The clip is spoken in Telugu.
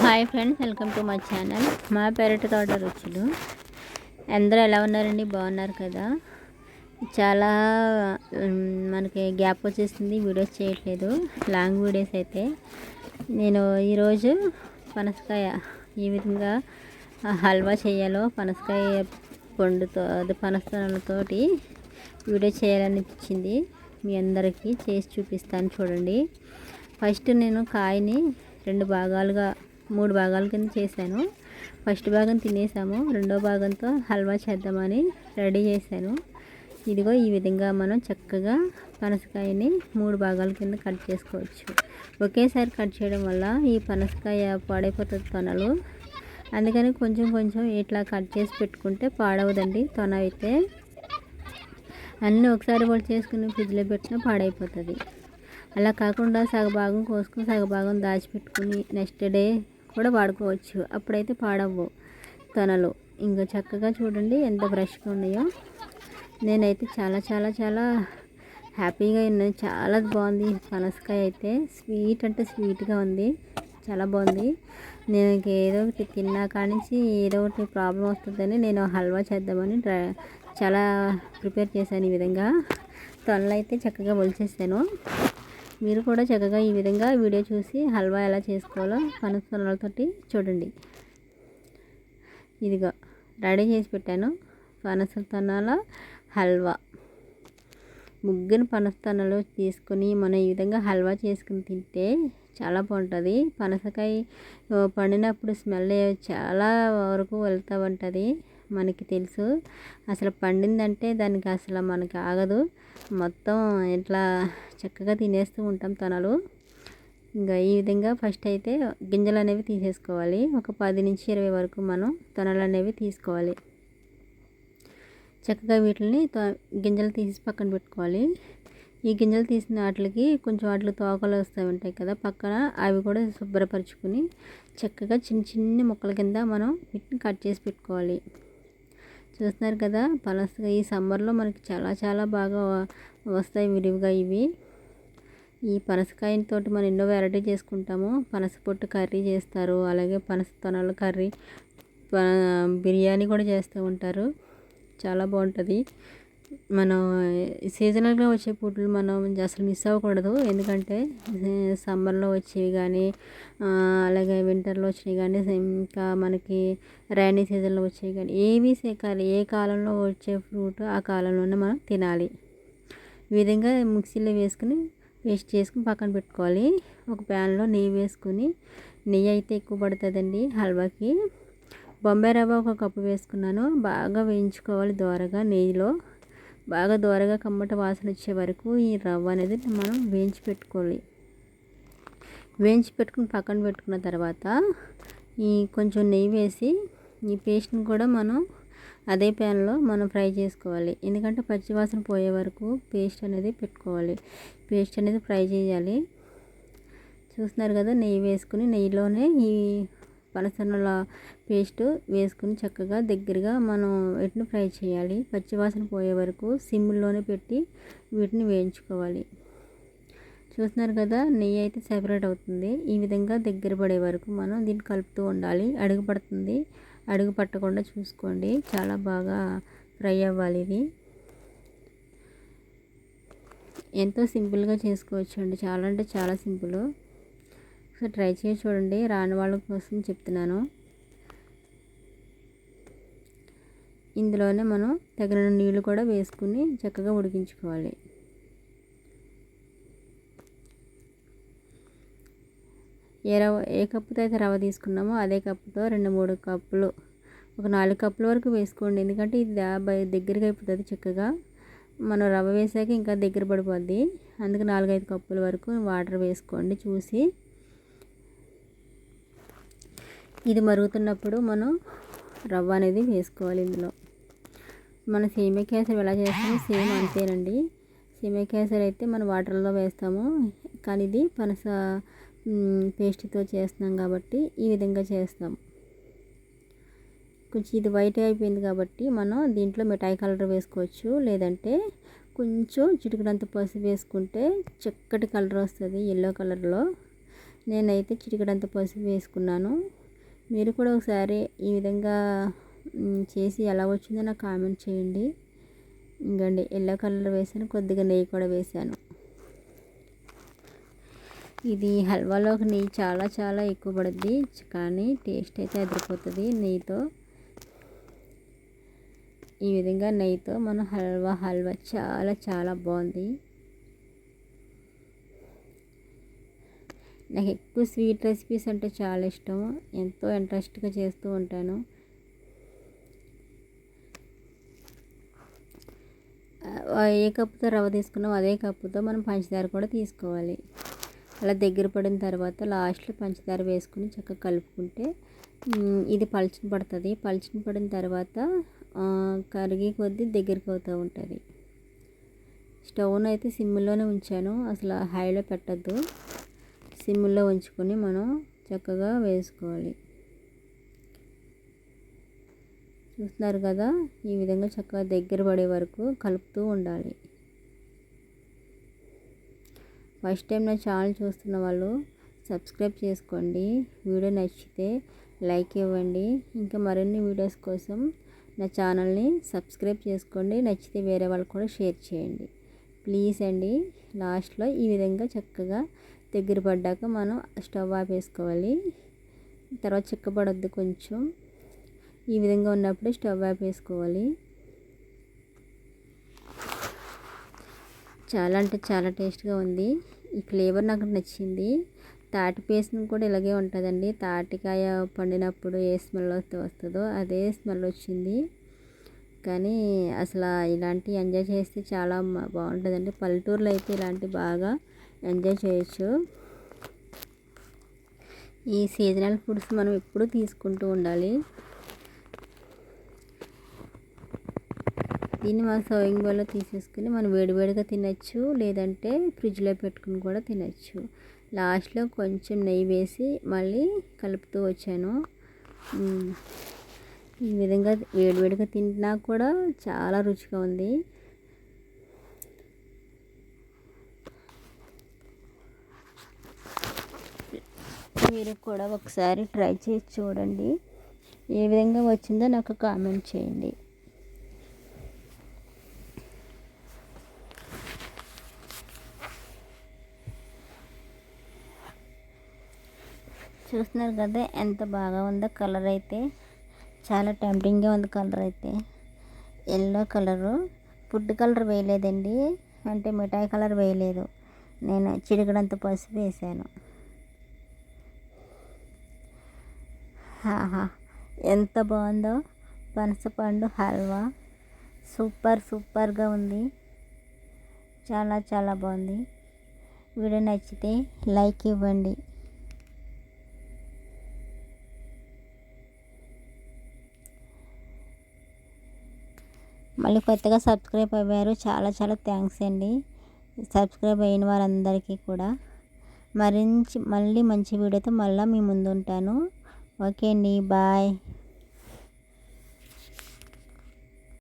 Hi friends, welcome to my channel. మా పెరటి తోట రుచులు. అందరూ ఎలా ఉన్నారండి? బాగున్నారు కదా? చాలా మనకి గ్యాప్ వచ్చేసింది, వీడియోస్ చేయట్లేదు, లాంగ్ వీడియోస్ అయితే. నేను ఈరోజు పనసకాయ ఈ విధంగా హల్వా చేయాలో పనసకాయ పండుతో అది పనసతోటి వీడియో చేయాలనిపించింది. మీ అందరికీ చేసి చూపిస్తాను, చూడండి. ఫస్ట్ నేను కాయని మూడు భాగాల కింద చేశాను. ఫస్ట్ భాగం తినేసాము, రెండో భాగంతో హల్వా చేద్దామని రెడీ చేశాను. ఇదిగో ఈ విధంగా మనం చక్కగా పనసకాయని 3 భాగాల కింద కట్ చేసుకోవచ్చు. ఒకేసారి కట్ చేయడం వల్ల ఈ పనసకాయ పాడైపోతుంది తొనలు. అందుకని కొంచెం కొంచెం ఇట్లా కట్ చేసి పెట్టుకుంటే పాడవదండి. తొన అయితే అన్నీ ఒకసారి కూడా చేసుకుని ఫ్రిడ్జ్లో పెట్టినా పాడైపోతుంది. అలా కాకుండా సగభాగం కోసుకుని సగభాగం దాచిపెట్టుకుని నెక్స్ట్ డే కూడా వాడుకోవచ్చు. అప్పుడైతే పాడవు తొనలు. ఇంకా చక్కగా చూడండి ఎంత ఫ్రెష్గా ఉన్నాయో. నేనైతే చాలా చాలా చాలా హ్యాపీగా ఉన్నాను. చాలా బాగుంది పనసకాయ అయితే. స్వీట్ అంటే స్వీట్గా ఉంది, చాలా బాగుంది. నేను ఏదో ఒకటి తిన్నా కానించి ఏదో ఒకటి ప్రాబ్లం వస్తుందని నేను హల్వా చేద్దామని చాలా ప్రిపేర్ చేశాను. ఈ విధంగా తొనలు అయితే చక్కగా ఒలిచేసాను. మీరు కూడా చక్కగా ఈ విధంగా వీడియో చూసి హల్వా ఎలా చేసుకోవాలో పనస తొనలతోటి చూడండి. ఇదిగో రెడీ చేసి పెట్టాను పనస తొనల హల్వా. ముగ్గురు పనస తొనలు తీసుకొని మనం ఈ విధంగా హల్వా చేసుకుని తింటే చాలా బాగుంటుంది. పనసకాయ పండినప్పుడు స్మెల్ చాలా వరకు వెళ్తూ ఉంటుంది, మనకి తెలుసు. అసలు పండిందంటే దానికి అసలు మనకి ఆగదు. మొత్తం ఇట్లా చక్కగా తినేస్తూ ఉంటాం తొనలు. ఇంకా ఈ విధంగా ఫస్ట్ అయితే గింజలు అనేవి తీసేసుకోవాలి. ఒక 10 నుంచి 20 వరకు మనం తొనలు అనేవి తీసుకోవాలి. చక్కగా వీటిని గింజలు తీసి పక్కన పెట్టుకోవాలి. ఈ గింజలు తీసిన వాటికి కొంచెం వాటికి తోకలు వస్తూ ఉంటాయి కదా పక్కన, అవి కూడా శుభ్రపరచుకుని చక్కగా చిన్న చిన్న ముక్కల కింద మనం వీటిని కట్ చేసి పెట్టుకోవాలి. చూస్తున్నారు కదా, పనసగా ఈ సమ్మర్లో మనకి చాలా చాలా బాగా వస్తాయి విరివిగా ఇవి. ఈ పనసకాయతో మనం ఎన్నో వెరైటీ చేసుకుంటాము. పనస పొట్టు కర్రీ చేస్తారు, అలాగే పనస తొనల కర్రీ, బిర్యానీ కూడా చేస్తూ ఉంటారు. చాలా బాగుంటుంది. మనం సీజనల్గా వచ్చే ఫుడ్లు మనం అసలు మిస్ అవ్వకూడదు. ఎందుకంటే సమ్మర్లో వచ్చేవి కానీ, అలాగే వింటర్లో వచ్చేవి కానీ, ఇంకా మనకి రైనీ సీజన్లో వచ్చేవి కానీ, ఏ కాలంలో వచ్చే ఫ్రూట్ ఆ కాలంలోనే మనం తినాలి. ఈ విధంగా మిక్సీలో వేసుకుని పేస్ట్ చేసుకుని పక్కన పెట్టుకోవాలి. ఒక ప్యాన్లో నెయ్యి వేసుకుని, నెయ్యి అయితే ఎక్కువ పడుతుందండి హల్వాకి. బొంబాయి రవ్వ 1 కప్పు వేసుకున్నాను. బాగా వేయించుకోవాలి దోరగా నెయ్యిలో. బాగా దోరగా కమ్మట వాసన వచ్చే వరకు ఈ రవ్వ అనేది మనం వేయించి పెట్టుకోవాలి. వేయించి పెట్టుకుని పక్కన పెట్టుకున్న తర్వాత ఈ కొంచెం నెయ్యి వేసి ఈ పేస్ట్ని కూడా మనం అదే ప్యాన్లో మనం ఫ్రై చేసుకోవాలి. ఎందుకంటే పచ్చివాసన పోయే వరకు పేస్ట్ అనేది పెట్టుకోవాలి. పేస్ట్ అనేది ఫ్రై చేయాలి. చూస్తున్నారు కదా, నెయ్యి వేసుకుని నెయ్యిలోనే ఈ పనసల పేస్ట్ వేసుకుని చక్కగా దగ్గరగా మనం వీటిని ఫ్రై చేయాలి. పచ్చివాసన పోయే వరకు సిమ్లోనే పెట్టి వీటిని వేయించుకోవాలి. చూస్తున్నారు కదా, నెయ్యి అయితే సెపరేట్ అవుతుంది. ఈ విధంగా దగ్గర పడే వరకు మనం దీన్ని కలుపుతూ ఉండాలి. అడుగు పడుతుంది, అడుగు పట్టకుండా చూసుకోండి. చాలా బాగా ఫ్రై అవ్వాలి. ఇది ఎంతో సింపుల్గా చేసుకోవచ్చు అండి. చాలా అంటే చాలా సింపుల్. సో ట్రై చేసి చూడండి, రాని వాళ్ళ కోసం చెప్తున్నాను. ఇందులోనే మనం తగిన నీళ్ళు కూడా వేసుకుని చక్కగా ఉడికించుకోవాలి. ఏ కప్పుతో అయితే రవ్వ తీసుకున్నామో అదే కప్పుతో 2-3 కప్పులు, ఒక 4 కప్పుల వరకు వేసుకోండి. ఎందుకంటే ఇది దగ్గరగా అయిపోతుంది చక్కగా. మనం రవ్వ వేసాక ఇంకా దగ్గర పడిపోద్ది. అందుకు 4-5 కప్పుల వరకు వాటర్ వేసుకోండి చూసి. ఇది మరుగుతున్నప్పుడు మనం రవ్వ అనేది వేసుకోవాలి. ఇందులో మన సేమియా కేసరి ఎలా చేస్తామో సేమ్ అంతేనండి. సేమియా కేసరి అయితే మనం వాటర్లో వేస్తాము, కానీ ఇది పనస పేస్ట్తో చేస్తున్నాం కాబట్టి ఈ విధంగా చేస్తాం. కొంచెం ఇది వైట్ అయిపోయింది కాబట్టి మనం దీంట్లో మిఠాయి కలర్ వేసుకోవచ్చు, లేదంటే కొంచెం చిటికడంత పసుపు వేసుకుంటే చక్కటి కలర్ వస్తుంది, ఎల్లో కలర్లో. నేనైతే చిటికెడంత పసుపు వేసుకున్నాను. మీరు కూడా ఒకసారి ఈ విధంగా చేసి ఎలా వచ్చిందో నాకు కామెంట్ చేయండి. ఇంకండి ఎల్లో కలర్ వేసాను, కొద్దిగా నెయ్యి కూడా వేసాను. ఇది హల్వాలోకి నెయ్యి చాలా చాలా ఎక్కువ పడుద్ది, కానీ టేస్ట్ అయితే అదిరిపోతుంది నెయ్యితో. ఈ విధంగా నెయ్యితో మన హల్వా చాలా చాలా బాగుంది. నాకు ఎక్కువ స్వీట్ రెసిపీస్ అంటే చాలా ఇష్టం, ఎంతో ఇంట్రెస్ట్గా చేస్తూ ఉంటాను. ఏ కప్పుతో రవ్వ తీసుకున్నాం అదే కప్పుతో మనం పంచదార కూడా తీసుకోవాలి. అలా దగ్గర పడిన తర్వాత లాస్ట్లో పంచదార వేసుకుని చక్కగా కలుపుకుంటే ఇది పలచన పడుతుంది. పలచన పడిన తర్వాత కరిగి కొద్దీ దగ్గరికి అవుతూ ఉంటుంది. స్టవ్ను అయితే సిమ్లోనే ఉంచాను, అసలు హైలో పెట్టద్దు. సిమ్లో ఉంచుకొని మనం చక్కగా వేసుకోవాలి. చూస్తున్నారు కదా, ఈ విధంగా చక్కగా దగ్గర పడే వరకు కలుపుతూ ఉండాలి. ఫస్ట్ టైం నా ఛానల్ చూస్తున్న వాళ్ళు సబ్స్క్రైబ్ చేసుకోండి. వీడియో నచ్చితే లైక్ ఇవ్వండి. ఇంకా మరిన్ని వీడియోస్ కోసం నా ఛానల్ని సబ్స్క్రైబ్ చేసుకోండి. నచ్చితే వేరే వాళ్ళు కూడా షేర్ చేయండి ప్లీజ్ అండి. లాస్ట్లో ఈ విధంగా చక్కగా దగ్గర పడ్డాక మనం స్టవ్ ఆపేసుకోవాలి. తర్వాత చిక్కబడొద్దు కొంచెం. ఈ విధంగా ఉన్నప్పుడు స్టవ్ ఆపేసుకోవాలి. చాలా అంటే చాలా టేస్ట్గా ఉంది. ఈ ఫ్లేవర్ నాకు నచ్చింది. తాటి పేస్ట్ కూడా ఇలాగే ఉంటుందండి. తాటికాయ పండినప్పుడు ఏ స్మెల్ వస్తుందో అదే స్మెల్ వచ్చింది. కానీ అసలు ఇలాంటివి ఎంజాయ్ చేస్తే చాలా బాగుంటుందండి. పల్లెటూరులో అయితే ఇలాంటివి బాగా ఎంజాయ్ చేయొచ్చు. ఈ సీజనల్ ఫుడ్స్ మనం ఎప్పుడూ తీసుకుంటూ ఉండాలి. దీన్ని మనం సర్వింగ్ బౌల్లో తీసేసుకుని మనం వేడివేడిగా తినచ్చు, లేదంటే ఫ్రిడ్జ్లో పెట్టుకుని కూడా తినచ్చు. లాస్ట్లో కొంచెం నెయ్యి వేసి మళ్ళీ కలుపుతూ వచ్చాను. ఈ విధంగా వేడివేడిగా తింటున్నా కూడా చాలా రుచిగా ఉంది. మీరు కూడా ఒకసారి ట్రై చేసి చూడండి. ఏ విధంగా వచ్చిందో నాకు కామెంట్ చేయండి. చూస్తున్నారు కదా ఎంత బాగా ఉందో. కలర్ అయితే చాలా టెంప్టింగ్గా ఉంది. కలర్ అయితే ఎల్లో కలరు, ఫుడ్ కలర్ వేయలేదండి, అంటే మిఠాయి కలర్ వేయలేదు. నేను చిటికెడంత పసుపు వేసాను. ఎంత బాగుందో పనసపండు హల్వా. సూపర్గా ఉంది. చాలా చాలా బాగుంది. వీడియో నచ్చితే లైక్ ఇవ్వండి. మళ్ళీ కొత్తగా సబ్స్క్రైబ్ అయ్యారు, చాలా చాలా థ్యాంక్స్ అండి. సబ్స్క్రైబ్ అయిన వారందరికీ కూడా మళ్ళీ మంచి వీడియోతో మళ్ళీ మీ ముందు ఉంటాను. ఓకే అండి, బాయ్.